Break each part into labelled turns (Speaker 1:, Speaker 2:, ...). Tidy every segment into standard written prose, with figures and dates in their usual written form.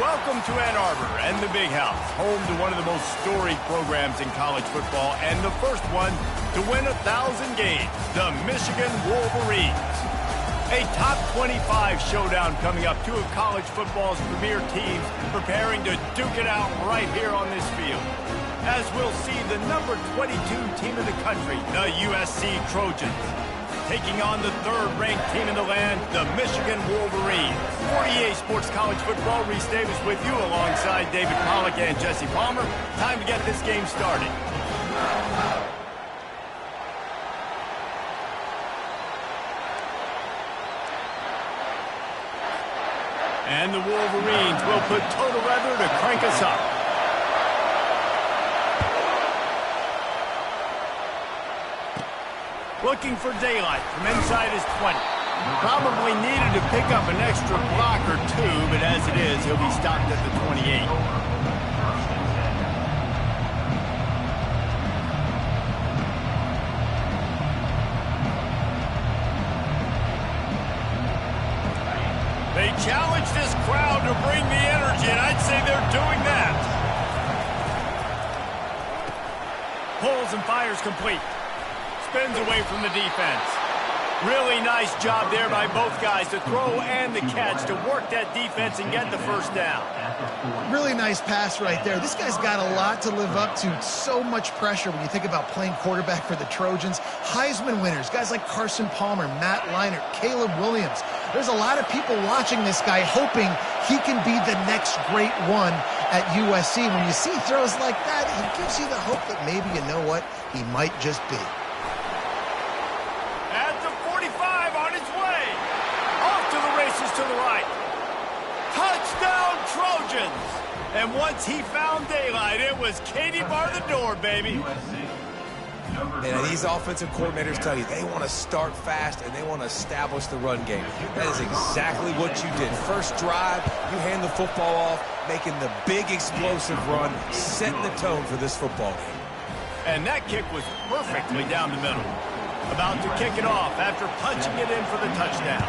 Speaker 1: welcome to Ann Arbor and the Big House, home to one of the most storied programs in college football and the first one to win 1,000 games, the Michigan Wolverines. A top 25 showdown coming up, two of college football's premier teams preparing to duke it out right here on this field. As we'll see the number 22 team in the country, the USC Trojans, taking on the third-ranked team in the land, the Michigan Wolverines. 48 Sports College Football, Reese Davis with you alongside David Pollack and Jesse Palmer. Time to get this game started. And the Wolverines will put total weather to crank us up. Looking for daylight from inside his 20. Probably needed to pick up an extra block or two, but as it is, he'll be stopped at the 28. They challenge this crowd to bring the energy, and I'd say they're doing that. Pulls and fires complete. Spins away from the defense. Really nice job there by both guys to throw and the catch to work that defense and get the first down.
Speaker 2: Really nice pass right there. This guy's got a lot to live up to. So much pressure when you think about playing quarterback for the Trojans. Heisman winners, guys like Carson Palmer, Matt Leinart, Caleb Williams. There's a lot of people watching this guy hoping he can be the next great one at USC. When you see throws like that, it gives you the hope that maybe, you know what, he might just be.
Speaker 1: To the right. Touchdown, Trojans! And once he found daylight, it was Katie bar the door, baby.
Speaker 3: And these offensive coordinators tell you they want to start fast and they want to establish the run game. That is exactly what you did. First drive, you hand the football off, making the big explosive run, setting the tone for this football game.
Speaker 1: And that kick was perfectly down the middle. About to kick it off after punching it in for the touchdown.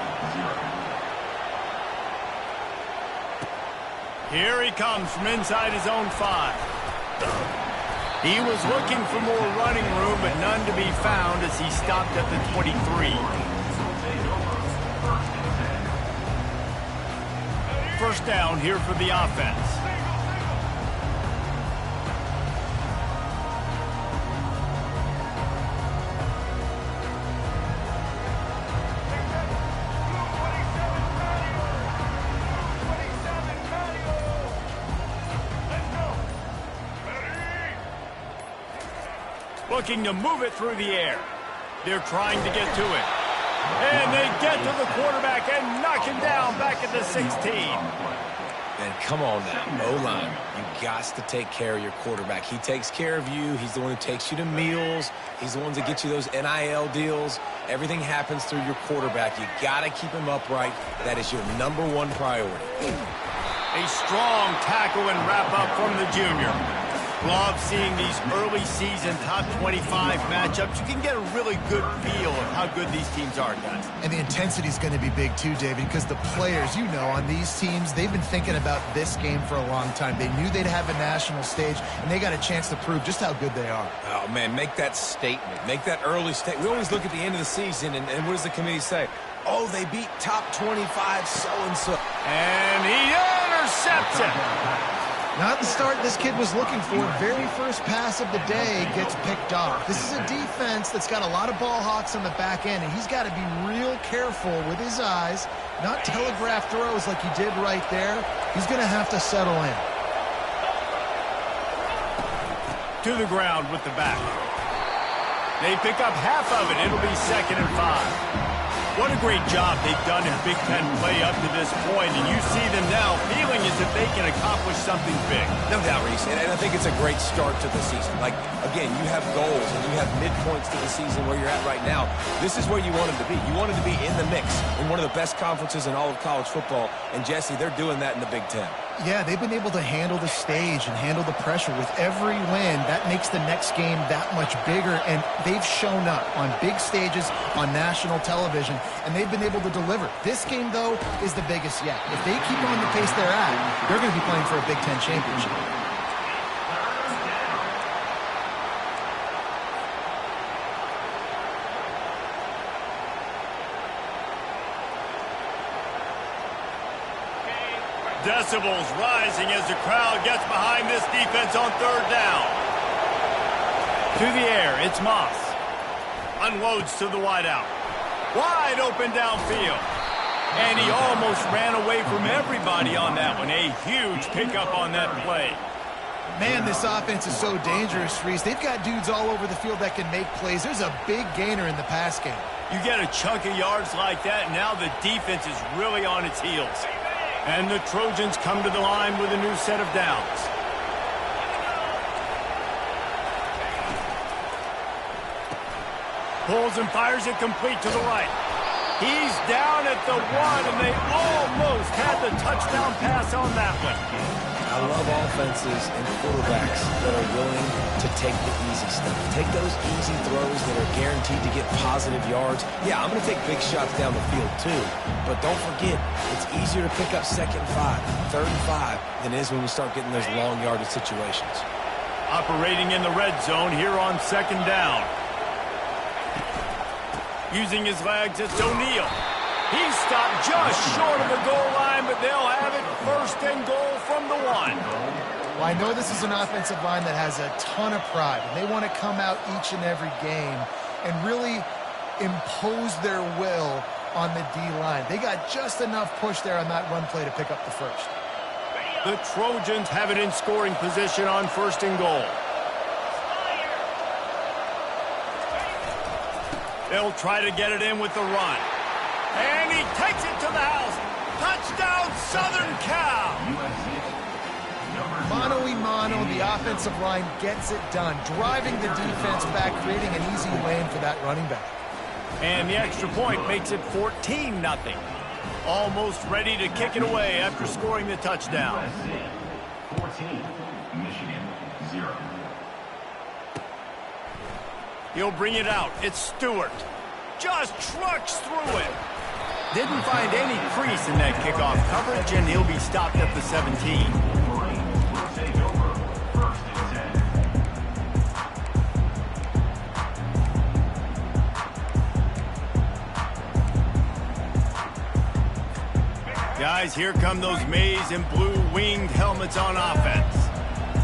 Speaker 1: Here he comes from inside his own 5. He was looking for more running room, but none to be found as he stopped at the 23. First down here for the offense. Looking to move it through the air. They're trying to get to it. And they get to the quarterback and knock him down back at the 16.
Speaker 3: And come on now, O-line. You got to take care of your quarterback. He takes care of you. He's the one who takes you to meals. He's the one that gets you those NIL deals. Everything happens through your quarterback. You got to keep him upright. That is your #1 priority.
Speaker 1: A strong tackle and wrap up from the junior. Love seeing these early season top 25 matchups. You can get a really good feel of how good these teams are, guys.
Speaker 2: And the intensity is going to be big too, David, because the players, you know, on these teams, they've been thinking about this game for a long time. They knew they'd have a national stage, and they got a chance to prove just how good they are.
Speaker 3: Oh, man, make that statement. Make that early statement. We always look at the end of the season, and what does the committee say? Oh, they beat top 25 so-and-so.
Speaker 1: And he intercepts it.
Speaker 2: Not the start this kid was looking for. Very first pass of the day gets picked off. This is a defense that's got a lot of ball hawks on the back end, and he's got to be real careful with his eyes, not telegraph throws like he did right there. He's going to have to settle in.
Speaker 1: To the ground with the back. They pick up half of it. It'll be 2nd and 5. What a great job they've done in Big Ten play up to this point, and you see them now feeling as if they can accomplish something big.
Speaker 3: No doubt, Reese, and I think it's a great start to the season. Like, again, you have goals and you have midpoints to the season where you're at right now. This is where you want them to be. You want them to be in the mix in one of the best conferences in all of college football, and Jesse, they're doing that in the Big Ten.
Speaker 2: Yeah, they've been able to handle the stage and handle the pressure. With every win, that makes the next game that much bigger, and they've shown up on big stages on national television, and they've been able to deliver. This game, though, is the biggest yet. If they keep on the pace they're at, they're going to be playing for a Big Ten championship.
Speaker 1: Decibels rising as the crowd gets behind this defense on third down. To the air, it's Moss. Unloads to the wideout. Wide open downfield. And he almost ran away from everybody on that one. A huge pickup on that play.
Speaker 2: Man, this offense is so dangerous, Reese. They've got dudes all over the field that can make plays. There's a big gainer in the pass game.
Speaker 1: You get a chunk of yards like that, and now the defense is really on its heels. And the Trojans come to the line with a new set of downs. Pulls and fires it complete to the right. He's down at the 1, and they almost had the touchdown pass on that one.
Speaker 3: I love offenses and quarterbacks that are willing to take the easy stuff. Take those easy throws that are guaranteed to get positive yards. Yeah, I'm going to take big shots down the field too, but don't forget, it's easier to pick up 2nd and 5, 3rd and 5 than it is when we start getting those long yardage situations.
Speaker 1: Operating in the red zone here on 2nd down. Using his legs, it's O'Neal. He's stopped just short of the goal line, but they'll have it 1st and goal from the 1.
Speaker 2: Well, I know this is an offensive line that has a ton of pride, and they want to come out each and every game and really impose their will on the D-line. They got just enough push there on that run play to pick up the 1st.
Speaker 1: The Trojans have it in scoring position on 1st and goal. They'll try to get it in with the run. And he takes it to the house. Touchdown, Southern Cal.
Speaker 2: Mano-a-mano, the offensive line gets it done, driving the defense back, creating an easy lane for that running back.
Speaker 1: And the extra point makes it 14-0. Almost ready to kick it away after scoring the touchdown.
Speaker 4: 14, Michigan 0.
Speaker 1: He'll bring it out. It's Stewart. Just trucks through it. Didn't find any crease in that kickoff coverage, and he'll be stopped at the 17.
Speaker 4: Will take over 1st and 10.
Speaker 1: Guys, here come those maize and blue winged helmets on offense.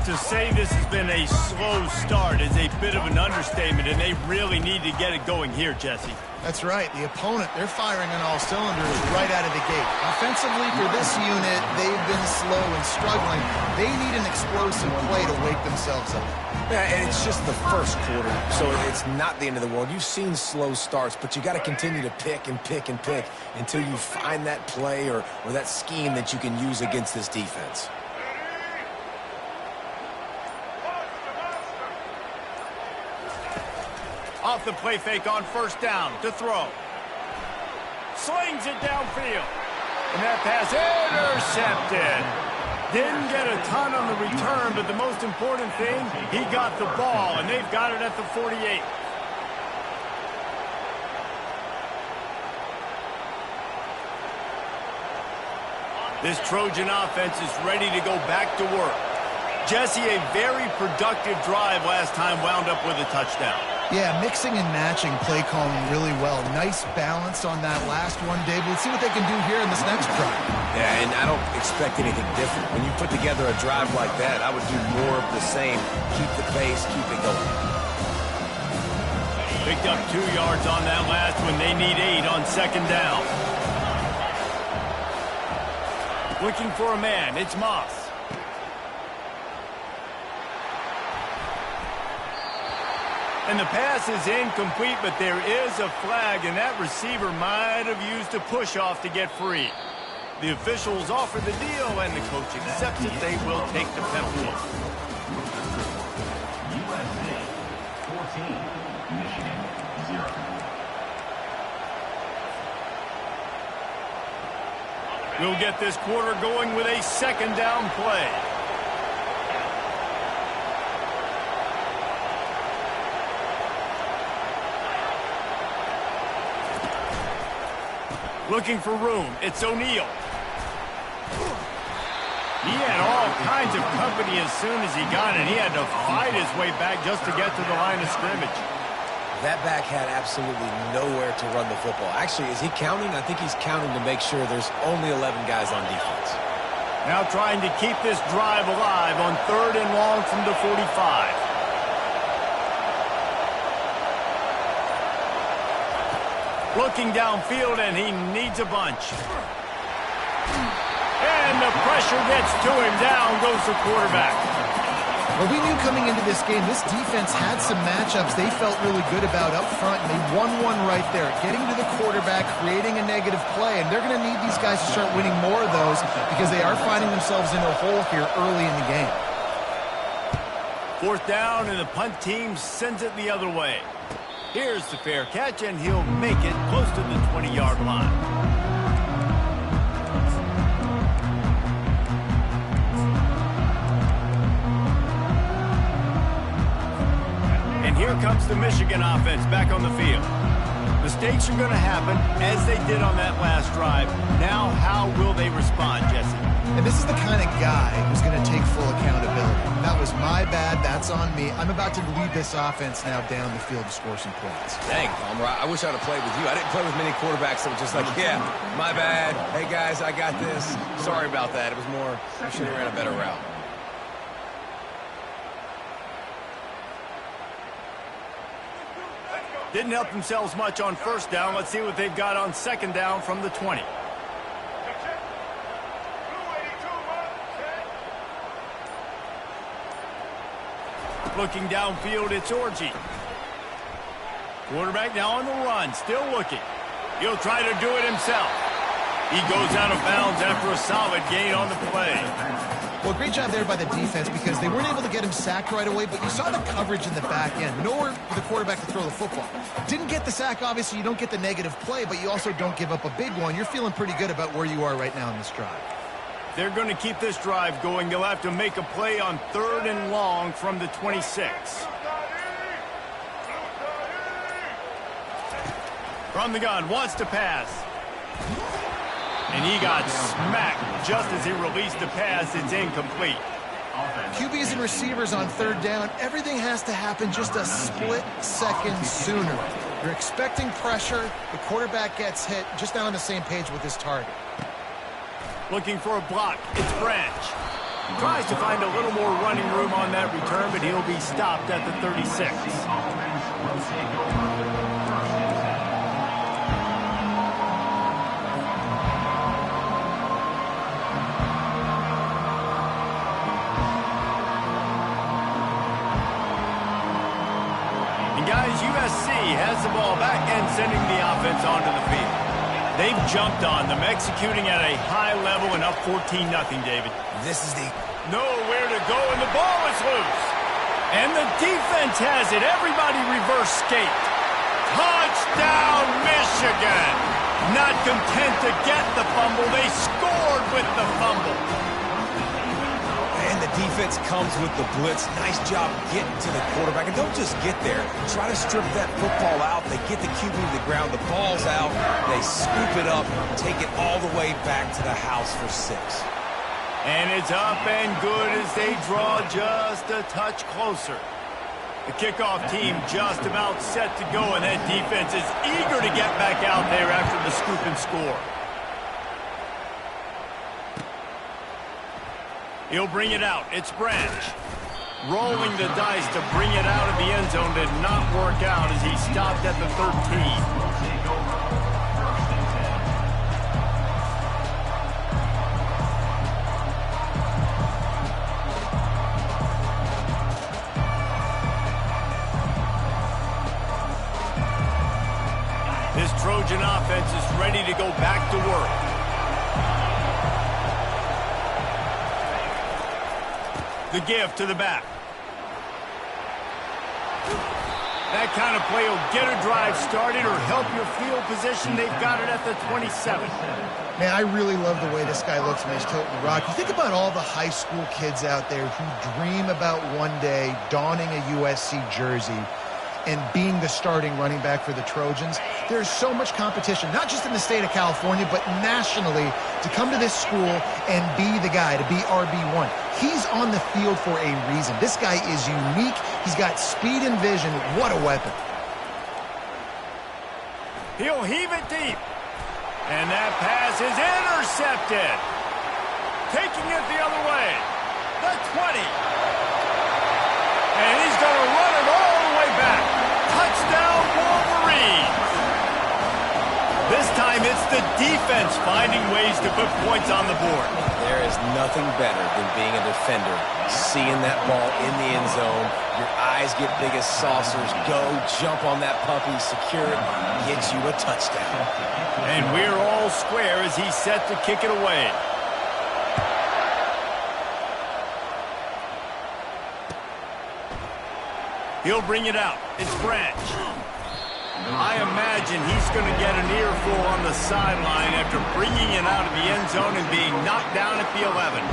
Speaker 1: To say this has been a slow start is a bit of an understatement, and they really need to get it going here, Jesse.
Speaker 2: That's right. The opponent, they're firing on all cylinders right out of the gate. Offensively, for this unit, they've been slow and struggling. They need an explosive play to wake themselves up.
Speaker 3: Yeah, and it's just the 1st quarter, so it's not the end of the world. You've seen slow starts, but you got to continue to pick and pick and pick until you find that play or that scheme that you can use against this defense.
Speaker 1: Off the play fake on 1st down to throw. Slings it downfield. And that pass intercepted. Didn't get a ton on the return, but the most important thing, he got the ball, and they've got it at the 48. This Trojan offense is ready to go back to work. Jesse, a very productive drive last time wound up with a touchdown.
Speaker 2: Yeah, mixing and matching play calling really well. Nice balance on that last one, Dave. Let's see what they can do here in this next drive.
Speaker 3: Yeah, and I don't expect anything different. When you put together a drive like that, I would do more of the same. Keep the pace, keep it going.
Speaker 1: Picked up 2 yards on that last one. They need 8 on 2nd down. Looking for a man. It's Moss. And the pass is incomplete, but there is a flag, and that receiver might have used a push-off to get free. The officials offer the deal, and the coach accepts it. They will take the penalty.
Speaker 4: USA 14, Michigan 0.
Speaker 1: We'll get this quarter going with a second down play. Looking for room. It's O'Neal. He had all kinds of company as soon as he got it. He had to fight his way back just to get to the line of scrimmage.
Speaker 3: That back had absolutely nowhere to run the football. Actually, is he counting? I think he's counting to make sure there's only 11 guys on defense.
Speaker 1: Now trying to keep this drive alive on 3rd and long from the 45. Looking downfield, and he needs a bunch. And the pressure gets to him. Down goes the quarterback.
Speaker 2: Well, we knew coming into this game, this defense had some matchups they felt really good about up front, and they won one right there, getting to the quarterback, creating a negative play, and they're going to need these guys to start winning more of those because they are finding themselves in a hole here early in the game.
Speaker 1: 4th down, and the punt team sends it the other way. Here's the fair catch, and he'll make it close to the 20-yard line. Here comes the Michigan offense back on the field. Mistakes are going to happen, as they did on that last drive. Now, how will they respond, Jesse?
Speaker 2: And this is the kind of guy who's going to take full accountability. That was my bad. That's on me. I'm about to lead this offense now down the field to score some points.
Speaker 3: Dang, Palmer, I wish I'd have played with you. I didn't play with many quarterbacks that were just like, yeah, my bad. Hey, guys, I got this. Sorry about that. It was more, I should have ran a better route.
Speaker 1: Didn't help themselves much on 1st down. Let's see what they've got on 2nd down from the 20. Looking downfield, it's Orji. Quarterback now on the run, still looking. He'll try to do it himself. He goes out of bounds after a solid gain on the play.
Speaker 2: Well, great job there by the defense because they weren't able to get him sacked right away, but you saw the coverage in the back end. Nowhere for the quarterback to throw the football. Didn't get the sack, obviously. You don't get the negative play, but you also don't give up a big one. You're feeling pretty good about where you are right now in this drive.
Speaker 1: They're going to keep this drive going. They'll have to make a play on 3rd and long from the 26. From the gun, wants to pass. And he got smacked just as he released the pass. It's incomplete.
Speaker 2: QBs and receivers on 3rd down, everything has to happen just a split second sooner. You're expecting pressure, the quarterback gets hit, just not on the same page with his target.
Speaker 1: Looking for a block, it's Branch. He tries to find a little more running room on that return, but he'll be stopped at the 36. USC has the ball back and sending the offense onto the field. They've jumped on them, executing at a high level and up 14-0, David.
Speaker 3: This is the...
Speaker 1: Nowhere to go, and the ball is loose. And the defense has it. Everybody reverse skate. Touchdown, Michigan! Not content to get the fumble, they scored with the fumble.
Speaker 3: And the defense comes with the blitz. Nice job getting to the quarterback. And don't just get there. Try to strip that football out. They get the QB to the ground. The ball's out. They scoop it up, take it all the way back to the house for 6.
Speaker 1: And it's up and good as they draw just a touch closer. The kickoff team just about set to go, and that defense is eager to get back out there after the scoop and score. He'll bring it out. It's Branch. Rolling the dice to bring it out of the end zone did not work out as he stopped at the 13. This Trojan offense is ready to go back to work. The give to the back. That kind of play will get a drive started or help your field position. They've got it at the 27.
Speaker 2: Man, I really love the way this guy looks when he's toting the rock. You think about all the high school kids out there who dream about one day donning a USC jersey and being the starting running back for the Trojans. There's so much competition, not just in the state of California, but nationally, to come to this school and be the guy, to be RB1. He's on the field for a reason. This guy is unique. He's got speed and vision. What a weapon.
Speaker 1: He'll heave it deep. And that pass is intercepted. Taking it the other way. The 20. And he's going to run it all the way back. Touchdown, Wolverines. This time it's the defense finding ways to put points on the board.
Speaker 3: There is nothing better than being a defender, seeing that ball in the end zone. Your eyes get big as saucers. Go, jump on that puppy, secure it, get you a touchdown.
Speaker 1: And we're all square as he's set to kick it away. He'll bring it out. It's Branch. I imagine he's going to get an earful on the sideline after bringing it out of the end zone and being knocked down at the 11.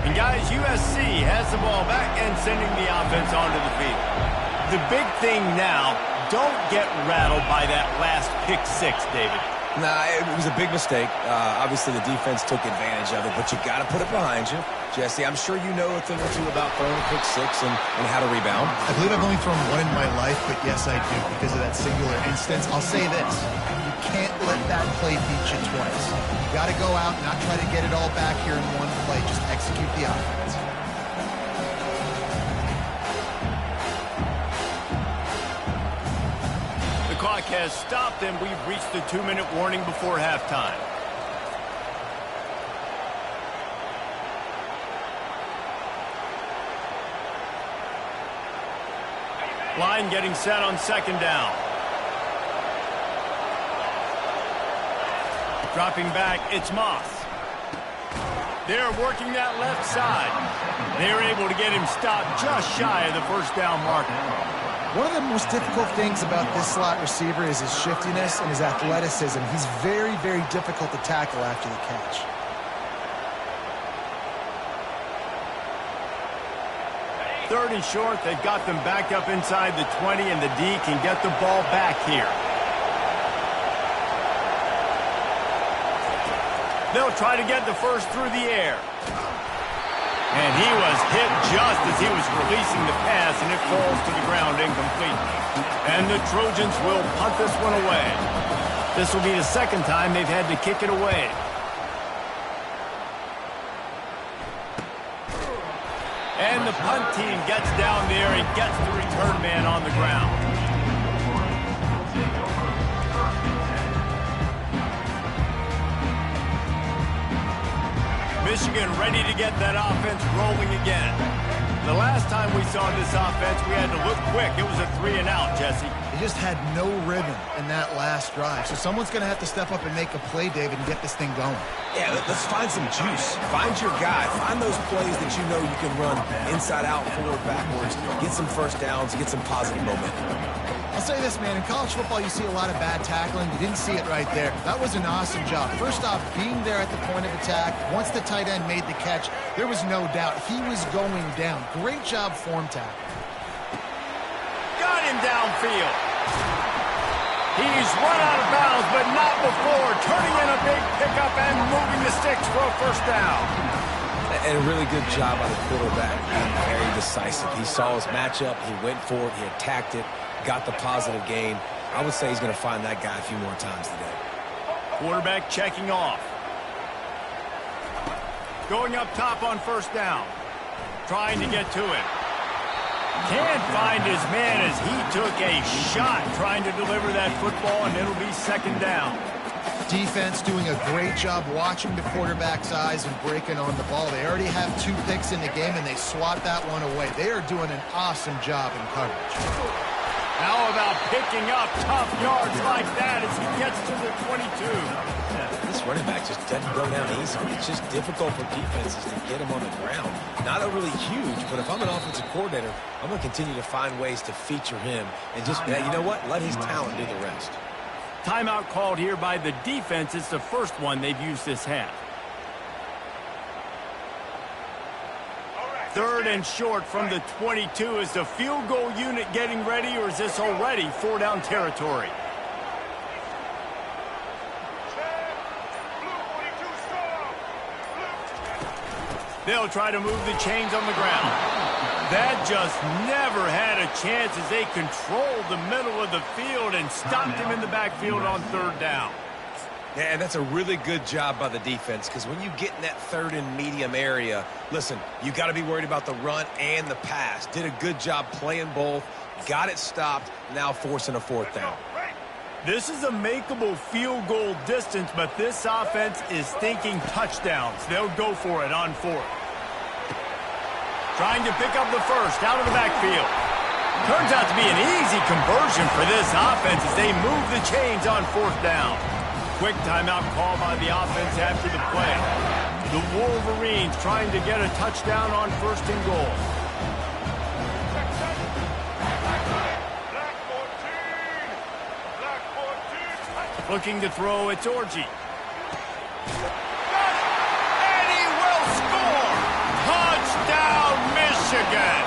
Speaker 1: And guys, USC has the ball back and sending the offense onto the field. The big thing now, don't get rattled by that last pick six, David.
Speaker 3: Nah, it was a big mistake. Obviously, the defense took advantage of it, but you got to put it behind you. Jesse, I'm sure you know a thing or two about throwing a pick six and how to rebound.
Speaker 2: I believe I've only thrown one in my life, but yes, I do, because of that singular instance. I'll say this. You can't let that play beat you twice. You got to go out and not try to get it all back here in one play. Just execute the offense.
Speaker 1: The clock has stopped, and we've reached the 2-minute warning before halftime. Line getting set on second down. Dropping back, it's Moss. They're working that left side. They're able to get him stopped just shy of the first down marker.
Speaker 2: One of the most difficult things about this slot receiver is his shiftiness and his athleticism. He's very, very difficult to tackle after the catch.
Speaker 1: Third and short, they've got them back up inside the 20, and the D can get the ball back here. They'll try to get the first through the air. And he was hit just as he was releasing the pass, and it falls to the ground incomplete. And the Trojans will punt this one away. This will be the second time they've had to kick it away. And the punt team gets down there and gets the return man on the ground. Michigan ready to get that offense rolling again. The last time we saw this offense, we had to look quick. It was a 3-and-out, Jesse.
Speaker 2: They just had no rhythm in that last drive. So someone's going to have to step up and make a play, David, and get this thing going.
Speaker 3: Yeah, let's find some juice. Find your guy. Find those plays that you know you can run inside out, forward, backwards. Get some first downs. Get some positive momentum.
Speaker 2: I'll say this, man. In college football, you see a lot of bad tackling. You didn't see it right there. That was an awesome job. First off, being there at the point of attack. Once the tight end made the catch, there was no doubt he was going down. Great job form tackle.
Speaker 1: Got him downfield. He's run out of bounds, but not before. Turning in a big pickup and moving the sticks for a first down.
Speaker 3: And a really good job by the quarterback, being very decisive. He saw his matchup, he went for it, he attacked it, got the positive gain. I would say he's going to find that guy a few more times today.
Speaker 1: Quarterback checking off. Going up top on first down. Trying to get to it. Can't find his man as he took a shot trying to deliver that football, and it'll be second down.
Speaker 2: Defense doing a great job watching the quarterback's eyes and breaking on the ball. They already have 2 picks in the game, and they swat that one away. They are doing an awesome job in coverage.
Speaker 1: How about picking up tough yards like that as he gets to the 22?
Speaker 3: This running back just doesn't go down easy. It's just difficult for defenses to get him on the ground. Not overly huge, but if I'm an offensive coordinator, I'm going to continue to find ways to feature him and just, you know what, let his talent do the rest.
Speaker 1: Timeout called here by the defense. It's the first one they've used this half. 3rd and short from the 22. Is the field goal unit getting ready, or is this already 4-down territory? They'll try to move the chains on the ground. That just never had a chance as they controlled the middle of the field and stopped him in the backfield on 3rd down.
Speaker 3: Yeah, and that's a really good job by the defense, because when you get in that 3rd and medium area, listen, you got to be worried about the run and the pass. Did a good job playing both, got it stopped, now forcing a 4th down.
Speaker 1: This is a makeable field goal distance, but this offense is thinking touchdowns. They'll go for it on 4th. Trying to pick up the first out of the backfield. Turns out to be an easy conversion for this offense as they move the chains on 4th down. Quick timeout call by the offense after the play. The Wolverines trying to get a touchdown on 1st and goal. Looking to throw, it's Orji. And he will score! Touchdown, Michigan!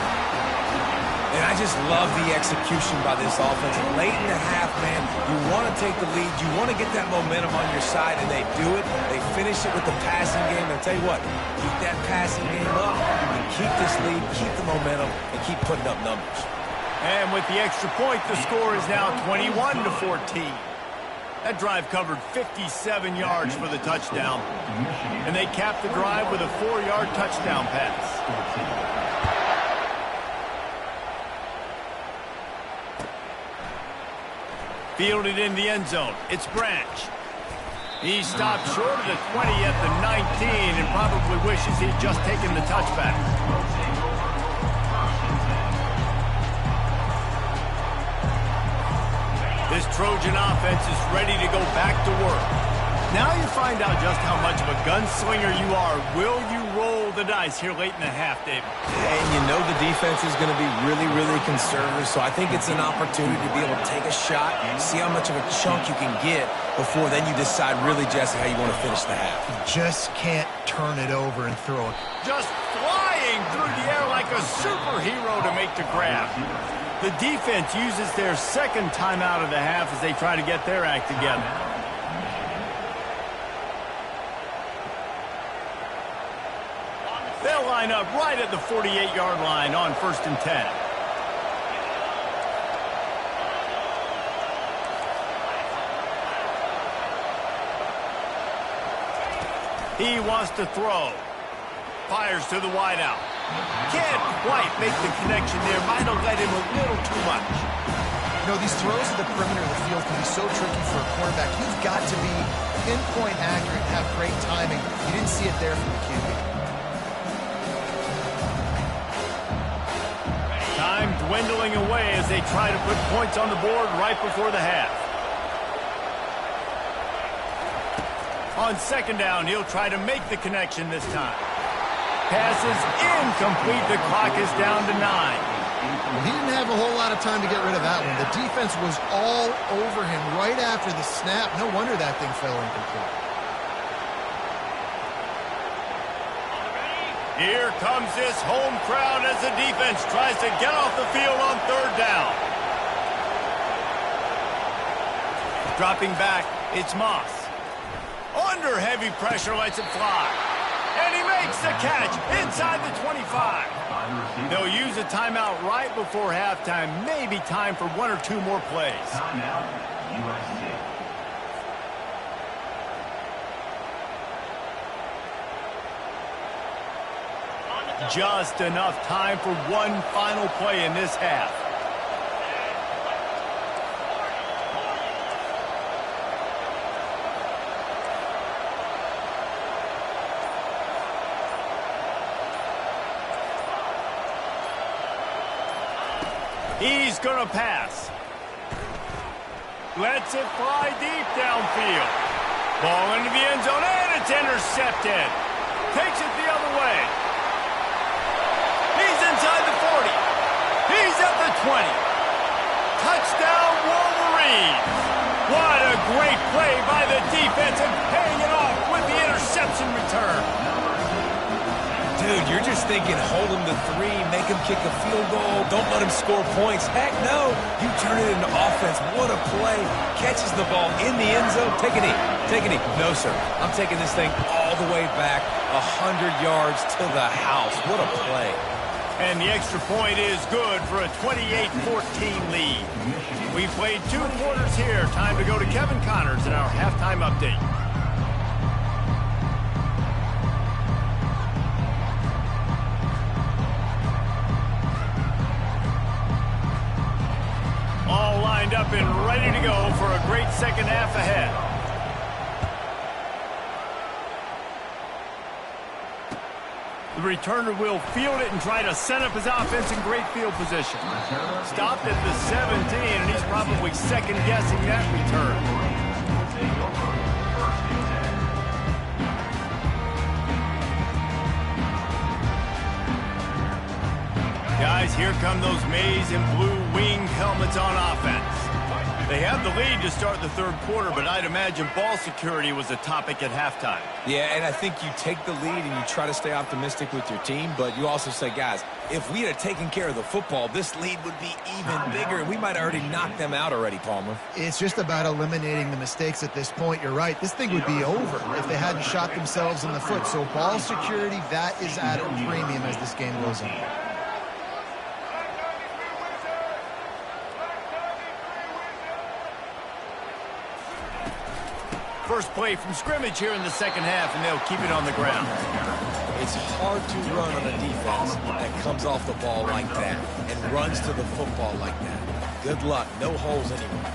Speaker 3: And I just love the execution by this offense. Late in the half, man, you want to take the lead. You want to get that momentum on your side, and they do it. They finish it with the passing game. And I'll tell you what, keep that passing game up, and keep this lead, keep the momentum, and keep putting up numbers.
Speaker 1: And with the extra point, the score is now 21-14. That drive covered 57 yards for the touchdown. And they capped the drive with a 4-yard touchdown pass. Fielded in the end zone. It's Branch. He stopped short of the 20 at the 19 and probably wishes he'd just taken the touchback. This Trojan offense is ready to go back to work. Now you find out just how much of a gunslinger you are. Will you roll the dice here late in the half, David?
Speaker 3: And you know the defense is going to be really, really conservative, so I think it's an opportunity to be able to take a shot, see how much of a chunk you can get before then you decide really, Jesse, how you want to finish the half.
Speaker 2: You just can't turn it over and throw it.
Speaker 1: Just flying through the air like a superhero to make the grab. The defense uses their 2nd timeout of the half as they try to get their act together. They'll line up right at the 48-yard line on 1st and 10. He wants to throw. Fires to the wideout. Can't quite make the connection there. Might have led him a little too much.
Speaker 2: You know, these throws at the perimeter of the field can be so tricky for a quarterback. You've got to be pinpoint accurate and have great timing. You didn't see it there from the QB.
Speaker 1: Time dwindling away as they try to put points on the board right before the half. On 2nd down, he'll try to make the connection this time. Pass is incomplete. The clock is down to 9.
Speaker 2: Well, he didn't have a whole lot of time to get rid of that one. The defense was all over him right after the snap. No wonder that thing fell incomplete.
Speaker 1: Here comes this home crowd as the defense tries to get off the field on 3rd down. Dropping back, it's Moss. Under heavy pressure, lets it fly. And he makes the catch inside the 25. They'll use a timeout right before halftime. Maybe time for 1 or 2 more plays.
Speaker 4: Timeout, USC.
Speaker 1: Just enough time for one final play in this half. He's going to pass. Lets it fly deep downfield. Ball into the end zone, and it's intercepted. Takes it the other way. He's inside the 40. He's at the 20. Touchdown, Wolverines. What a great play by the defense and paying it off with the interception return.
Speaker 3: Dude, you're just thinking, hold him to 3, make him kick a field goal, don't let him score points. Heck no, you turn it into offense. What a play. Catches the ball in the end zone. Take a knee. Take a knee. No, sir. I'm taking this thing all the way back 100 yards to the house. What a play.
Speaker 1: And the extra point is good for a 28-14 lead. We played 2 quarters here. Time to go to Kevin Connors in our halftime update. All lined up and ready to go for a great second half ahead. The returner will field it and try to set up his offense in great field position. Stopped at the 17, and he's probably second-guessing that return. Guys, here come those maize and blue winged helmets on offense. They have the lead to start the third quarter, but I'd imagine ball security was a topic at halftime.
Speaker 3: Yeah, and I think you take the lead and you try to stay optimistic with your team, but you also say, guys, if we had taken care of the football, this lead would be even bigger, and we might have already knocked them out already, Palmer.
Speaker 2: It's just about eliminating the mistakes at this point. You're right. This thing would be over if they hadn't shot themselves in the foot. So ball security, that is at a premium as this game goes on.
Speaker 1: First play from scrimmage here in the second half, and they'll keep it on the ground.
Speaker 3: It's hard to run on a defense that comes off the ball like that and runs to the football like that. Good luck. No holes anywhere.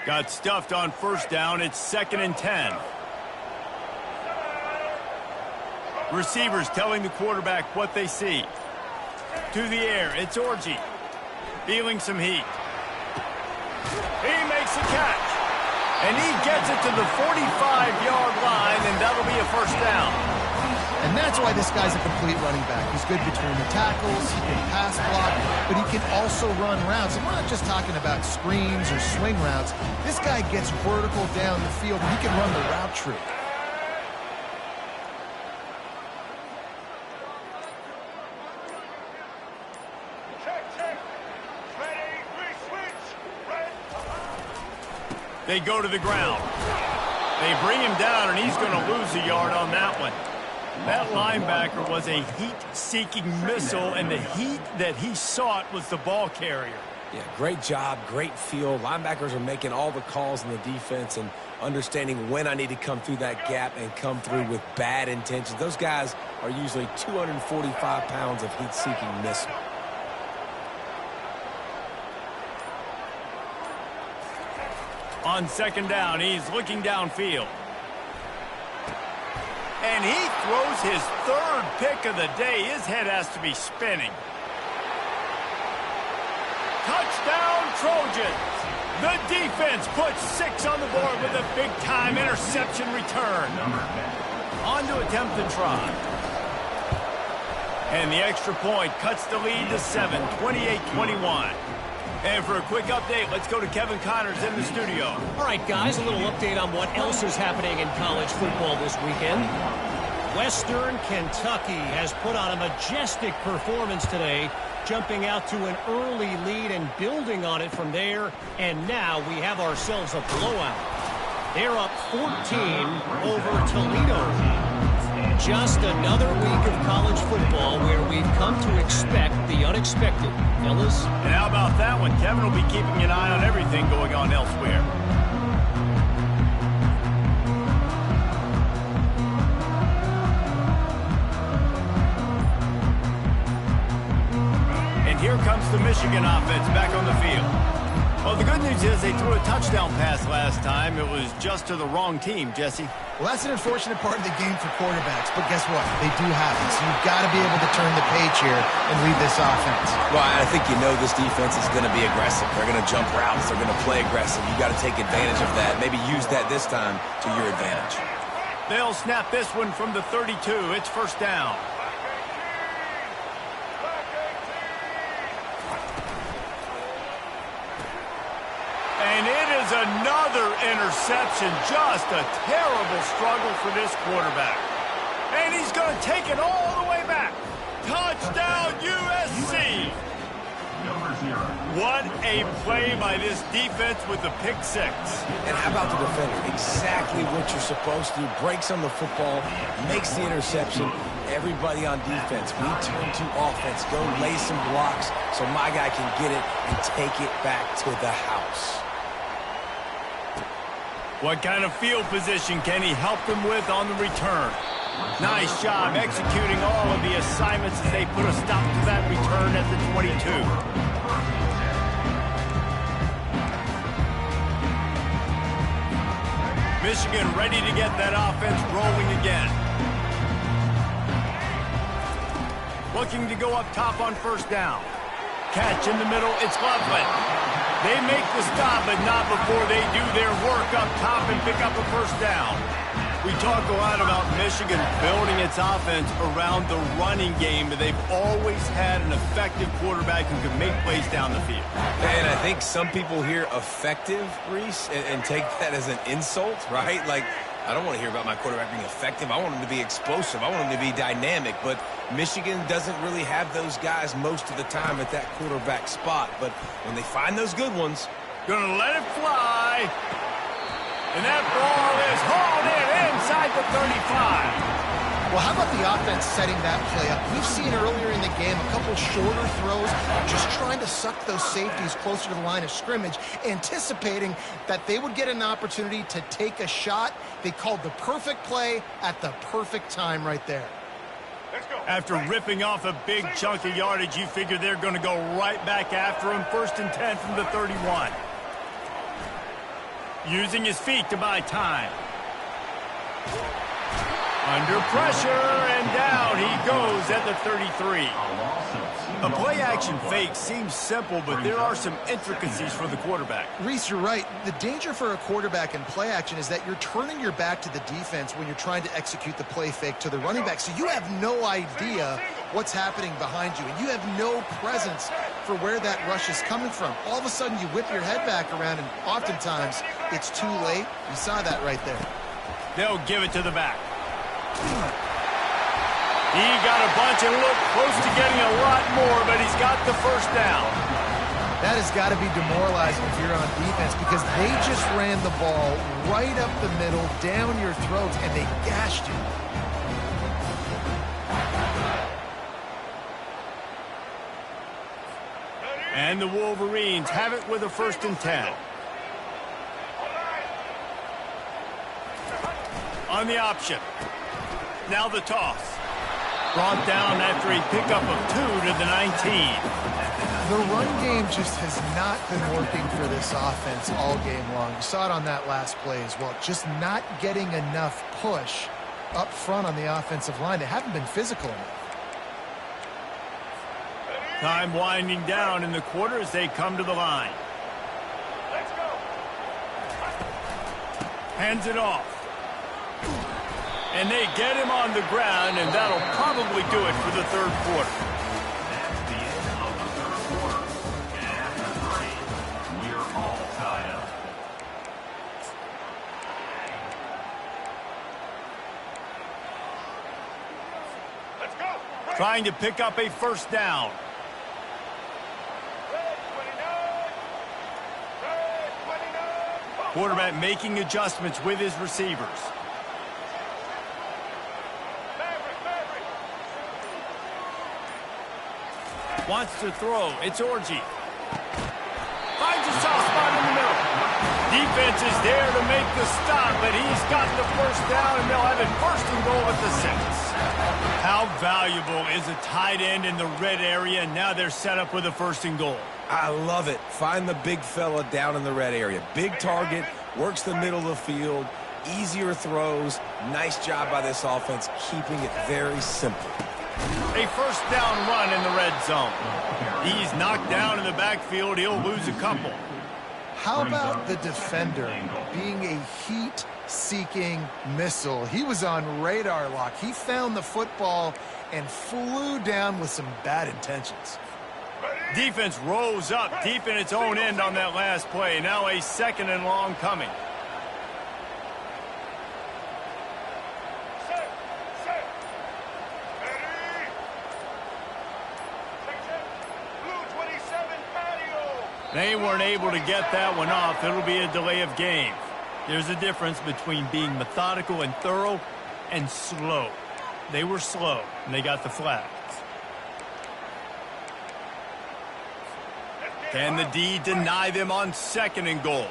Speaker 1: Got stuffed on first down. It's 2nd and 10. Receivers telling the quarterback what they see. To the air, it's Orji. Feeling some heat. He makes a catch. And he gets it to the 45-yard line, and that'll be a first down.
Speaker 2: And that's why this guy's a complete running back. He's good between the tackles, he can pass block, but he can also run routes. And we're not just talking about screens or swing routes. This guy gets vertical down the field, and he can run the route tree.
Speaker 1: They go to the ground. They bring him down, and he's going to lose a yard on that one. That linebacker was a heat-seeking missile, and the heat that he sought was the ball carrier.
Speaker 3: Yeah, great job, great feel. Linebackers are making all the calls in the defense and understanding when I need to come through that gap and come through with bad intentions. Those guys are usually 245 pounds of heat-seeking missile.
Speaker 1: On second down, he's looking downfield. And he throws his third pick of the day. His head has to be spinning. Touchdown, Trojans. The defense puts 6 on the board with a big-time interception return. On to attempt the try. And the extra point cuts the lead to 7, 28-21. And for a quick update, let's go to Kevin Connors in the studio.
Speaker 5: All right, guys, a little update on what else is happening in college football this weekend. Western Kentucky has put on a majestic performance today, jumping out to an early lead and building on it from there. And now we have ourselves a blowout. They're up 14 over Toledo. Just another week of college football where we've come to expect the unexpected. Fellas?
Speaker 1: And how about that one? Kevin will be keeping an eye on everything going on elsewhere. And here comes the Michigan offense back on the field. Well, the good news is they threw a touchdown pass last time. It was just to the wrong team, Jesse.
Speaker 2: Well, that's an unfortunate part of the game for quarterbacks, but guess what? They do happen, so you've got to be able to turn the page here and lead this offense.
Speaker 3: Well, I think you know this defense is going to be aggressive. They're going to jump routes. They're going to play aggressive. You got to take advantage of that. Maybe use that this time to your advantage.
Speaker 1: They'll snap this one from the 32. It's first down. And it is another interception. Just a terrible struggle for this quarterback. And he's going to take it all the way back. Touchdown, USC. What a play by this defense with the pick six.
Speaker 3: And how about the defender? Exactly what you're supposed to do. Breaks on the football, makes the interception. Everybody on defense, we turn to offense. Go lay some blocks so my guy can get it and take it back to the house.
Speaker 1: What kind of field position can he help them with on the return? Nice job executing all of the assignments as they put a stop to that return at the 22. Michigan ready to get that offense rolling again. Looking to go up top on first down. Catch in the middle, it's Loveland. They make the stop, but not before they do their work up top and pick up a first down. We talk a lot about Michigan building its offense around the running game, but they've always had an effective quarterback who can make plays down the field.
Speaker 3: And I think some people hear effective, Reese, and take that as an insult, right? Like, I don't want to hear about my quarterback being effective. I want him to be explosive. I want him to be dynamic. But Michigan doesn't really have those guys most of the time at that quarterback spot. But when they find those good ones,
Speaker 1: gonna let it fly. And that ball is hauled in inside the 35.
Speaker 2: Well, how about the offense setting that play up? We've seen earlier in the game a couple shorter throws, just trying to suck those safeties closer to the line of scrimmage, anticipating that they would get an opportunity to take a shot. They called the perfect play at the perfect time right there.
Speaker 1: After ripping off a big chunk of yardage, you figure they're going to go right back after him. 1st and 10 from the 31. Using his feet to buy time. Under pressure, and down he goes at the 33. A play-action fake seems simple, but there are some intricacies for the quarterback.
Speaker 2: Reese, you're right. The danger for a quarterback in play action is that you're turning your back to the defense when you're trying to execute the play fake to the running back. So you have no idea what's happening behind you, and you have no presence for where that rush is coming from. All of a sudden, you whip your head back around, and oftentimes it's too late. You saw that right there.
Speaker 1: They'll give it to the back. He got a bunch and looked close to getting a lot more, but he's got the first down.
Speaker 2: That has got to be demoralizing if you're on defense, because they just ran the ball right up the middle, down your throats, and they gashed you.
Speaker 1: And the Wolverines have it with a 1st and 10. On the option. Now the toss. Brought down after a pickup of 2 to the 19.
Speaker 2: The run game just has not been working for this offense all game long. You saw it on that last play as well. Just not getting enough push up front on the offensive line. They haven't been physical enough.
Speaker 1: Time winding down in the quarter as they come to the line. Let's go. Hands it off. And they get him on the ground, and that'll probably do it for the 3rd quarter.
Speaker 4: That's the end of the 3rd quarter. And after 3, we're all tied up.
Speaker 1: Let's go. Trying to pick up a 1st down. Quarterback making adjustments with his receivers. Wants to throw. It's Orji. Finds a soft spot in the middle. Defense is there to make the stop, but he's got the first down, and they'll have it 1st and goal at the 6. How valuable is a tight end in the red area? Now they're set up with a 1st and goal.
Speaker 3: I love it. Find the big fella down in the red area. Big target, works the middle of the field, easier throws. Nice job by this offense, keeping it very simple.
Speaker 1: A 1st down run in the red zone. He's knocked down in the backfield. He'll lose a couple.
Speaker 2: How about the defender being a heat-seeking missile? He was on radar lock. He found the football and flew down with some bad intentions.
Speaker 1: Defense rose up deep in its own end on that last play. Now a 2nd and long coming. They weren't able to get that one off. It'll be a delay of game. There's a difference between being methodical and thorough and slow. They were slow, and they got the flag. Can the D deny them on 2nd and goal?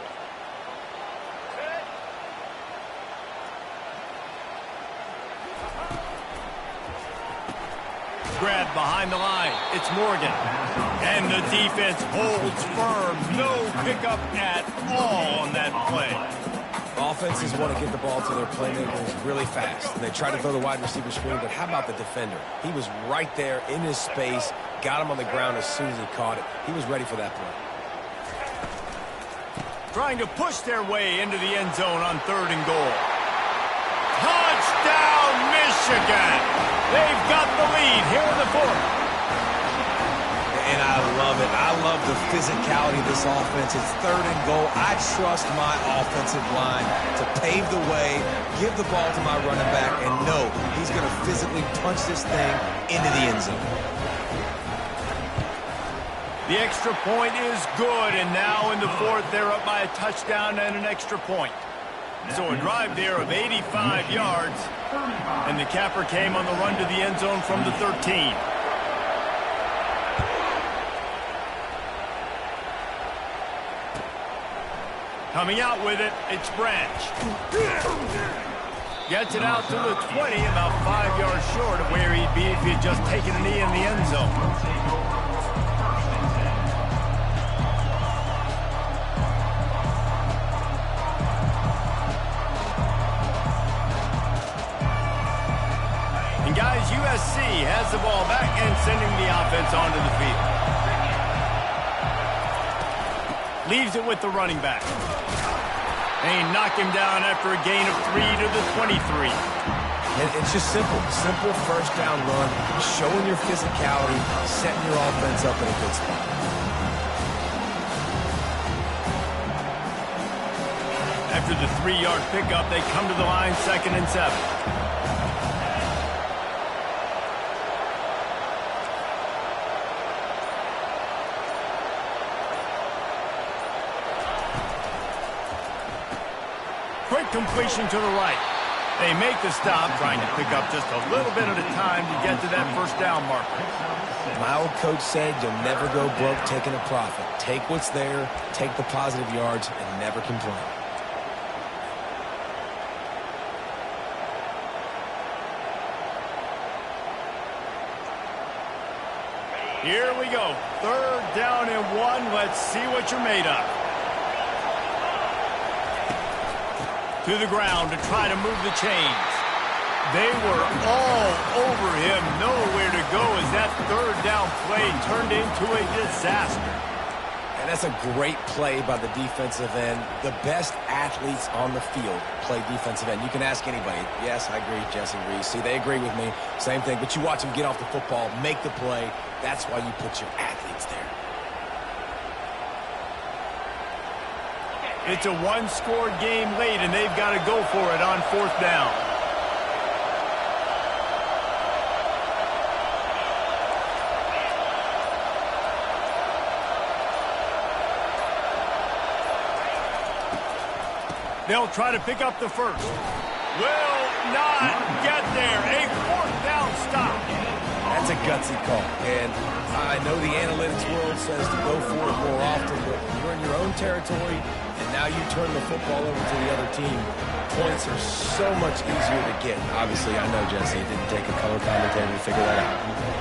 Speaker 1: Grab behind the line. It's Morgan. And the defense holds firm. No pickup at all on that play.
Speaker 3: Offenses want to get the ball to their playmakers really fast. And they try to throw the wide receiver screen, but how about the defender? He was right there in his space, got him on the ground as soon as he caught it. He was ready for that play.
Speaker 1: Trying to push their way into the end zone on 3rd and goal. Touchdown, Michigan! They've got the lead here in the 4th.
Speaker 3: And I love it. I love the physicality of this offense. It's 3rd and goal. I trust my offensive line to pave the way, give the ball to my running back, and know he's going to physically punch this thing into the end zone.
Speaker 1: The extra point is good, and now in the 4th, they're up by a touchdown and an extra point. So a drive there of 85 yards, and the capper came on the run to the end zone from the 13. Coming out with it, it's Branch. Gets it out to the 20, about 5 yards short of where he'd be if he had just taken a knee in the end zone. Guys, USC has the ball back and sending the offense onto the field. Leaves it with the running back. They knock him down after a gain of 3 to the 23.
Speaker 3: And it's just simple. Simple 1st down run, showing your physicality, setting your offense up in a good spot.
Speaker 1: After the 3-yard pickup, they come to the line 2nd and 7. Quick completion to the right. They make the stop, trying to pick up just a little bit at a time to get to that 1st down marker.
Speaker 3: My old coach said you'll never go broke taking a profit. Take what's there, take the positive yards, and never complain.
Speaker 1: Here we go. 3rd down and 1. Let's see what you're made of. To the ground to try to move the chains. They were all over him. Nowhere to go as that 3rd down play turned into a disaster.
Speaker 3: And that's a great play by the defensive end. The best athletes on the field play defensive end. You can ask anybody. Yes, I agree, Jesse Reese. See, they agree with me. Same thing. But you watch them get off the football, make the play. That's why you put your athletes there.
Speaker 1: It's a 1-score game late, and they've got to go for it on 4th down. They'll try to pick up the 1st. Will not get there. A 4th down stop.
Speaker 3: That's a gutsy call. And I know the analytics world says to go for it more often, but you're in your own territory, and now you turn the football over to the other team. Points are so much easier to get. Obviously, I know, Jesse, it didn't take a color commentator to figure that out.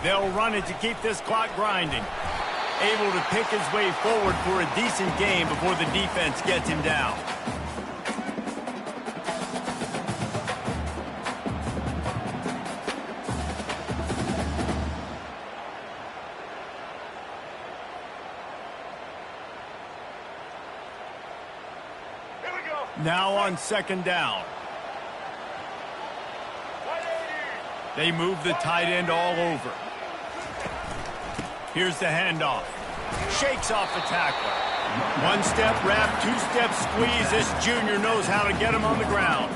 Speaker 1: They'll run it to keep this clock grinding. Able to pick his way forward for a decent game before the defense gets him down. Now on second down. They move the tight end all over. Here's the handoff. Shakes off the tackler. One step wrap, two step squeeze. This junior knows how to get him on the ground.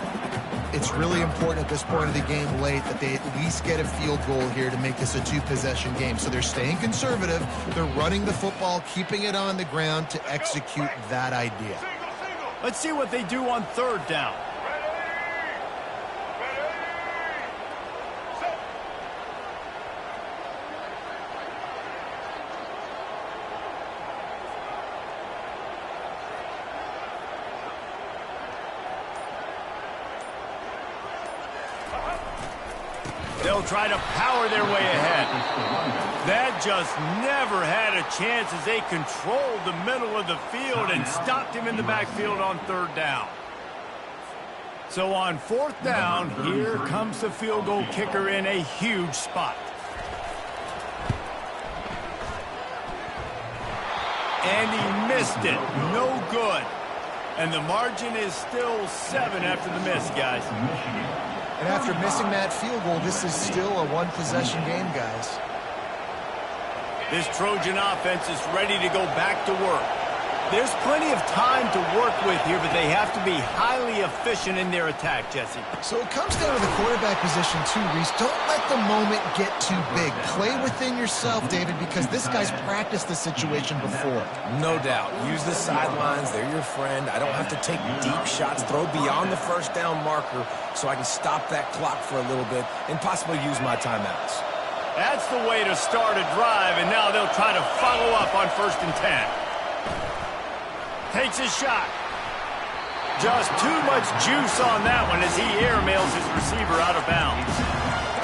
Speaker 2: It's really important at this point of the game late that they at least get a field goal here to make this a two-possession game. So they're staying conservative. They're running the football, keeping it on the ground to execute that idea.
Speaker 1: Let's see what they do on third down. They'll try to power their way ahead. That just never had a chance as they controlled the middle of the field and stopped him in the backfield on third down. So on fourth down, here comes the field goal kicker in a huge spot. And he missed it. No good. And the margin is still 7 after the miss, guys.
Speaker 2: And after missing that field goal, this is still a one-possession game, guys.
Speaker 1: This Trojan offense is ready to go back to work. There's plenty of time to work with here, but they have to be highly efficient in their attack, Jesse.
Speaker 2: So it comes down to the quarterback position too, Reese. Don't let the moment get too big. Play within yourself, David, because this guy's practiced the situation before.
Speaker 3: No doubt. Use the sidelines. They're your friend. I don't have to take deep shots, throw beyond the first down marker so I can stop that clock for a little bit and possibly use my timeouts.
Speaker 1: That's the way to start a drive, and now they'll try to follow up on 1st and 10. Takes a shot. Just too much juice on that one as he airmails his receiver out of bounds.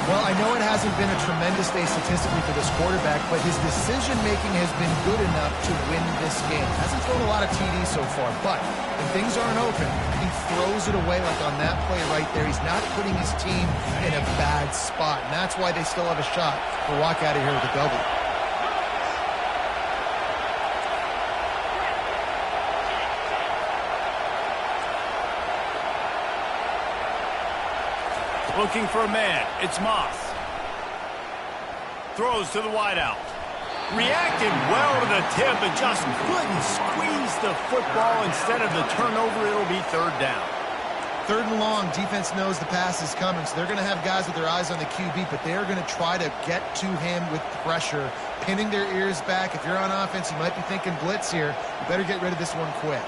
Speaker 2: Well, I know it hasn't been a tremendous day statistically for this quarterback, but his decision-making has been good enough to win this game. Hasn't thrown a lot of TDs so far, but when things aren't open, he throws it away like on that play right there. He's not putting his team in a bad spot, and that's why they still have a shot to walk out of here with a double.
Speaker 1: Looking for a man. It's Moss. Throws to the wideout. Reacted well to the tip, but just couldn't squeeze the football. Instead of the turnover, it'll be third down.
Speaker 2: 3rd and long. Defense knows the pass is coming, so they're going to have guys with their eyes on the QB, but they're going to try to get to him with pressure, pinning their ears back. If you're on offense, you might be thinking blitz here. You better get rid of this one quick.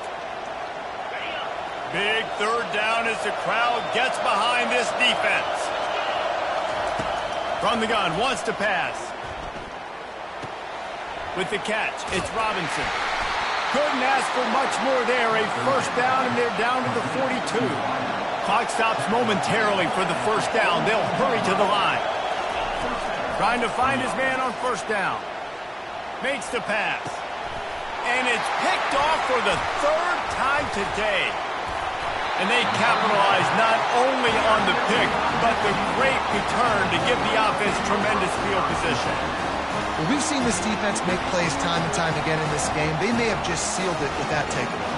Speaker 1: Big third down as the crowd gets behind this defense. From the gun, wants to pass. With the catch, it's Robinson. Couldn't ask for much more there. A first down, and they're down to the 42. Clock stops momentarily for the first down. They'll hurry to the line. Trying to find his man on first down. Makes the pass. And it's picked off for the 3rd time today. And they capitalize not only on the pick, but the great return to give the offense tremendous field position.
Speaker 2: Well, we've seen this defense make plays time and time again in this game. They may have just sealed it with that takeaway.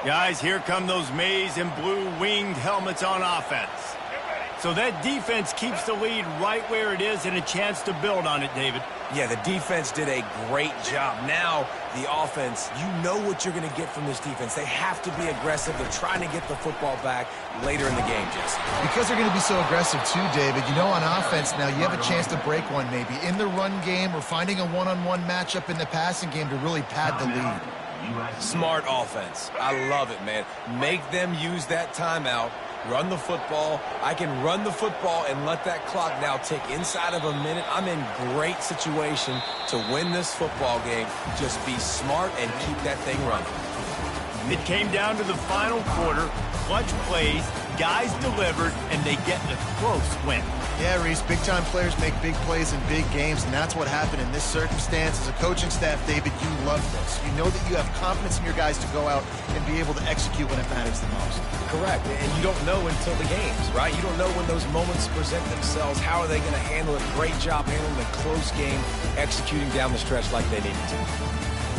Speaker 1: Guys, here come those maize and blue winged helmets on offense. So that defense keeps the lead right where it is and a chance to build on it, David.
Speaker 3: Yeah, the defense did a great job. Now, the offense, you know what you're going to get from this defense. They have to be aggressive. They're trying to get the football back later in the game, Jesse.
Speaker 2: Because they're going to be so aggressive too, David, you know, on offense now, you have a chance to break one maybe in the run game or finding a one-on-one matchup in the passing game to really pad the lead.
Speaker 3: Smart offense. I love it, man. Make them use that timeout. Run the football. I can run the football and let that clock now tick inside of a minute. I'm in great situation to win this football game. Just be smart and keep that thing running.
Speaker 1: It came down to the final quarter. Clutch plays, guys delivered, and they get a close win.
Speaker 2: Yeah, Reese, big-time players make big plays in big games, and that's what happened in this circumstance. As a coaching staff, David, you love this. You know that you have confidence in your guys to go out and be able to execute when it matters the most.
Speaker 3: Correct, and you don't know until the games, right? You don't know when those moments present themselves. How are they going to handle it? Great job handling a close game, executing down the stretch like they needed to.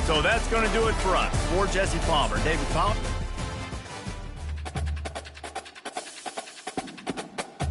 Speaker 1: So that's going to do it for us. For Jesse Palmer, David Collins.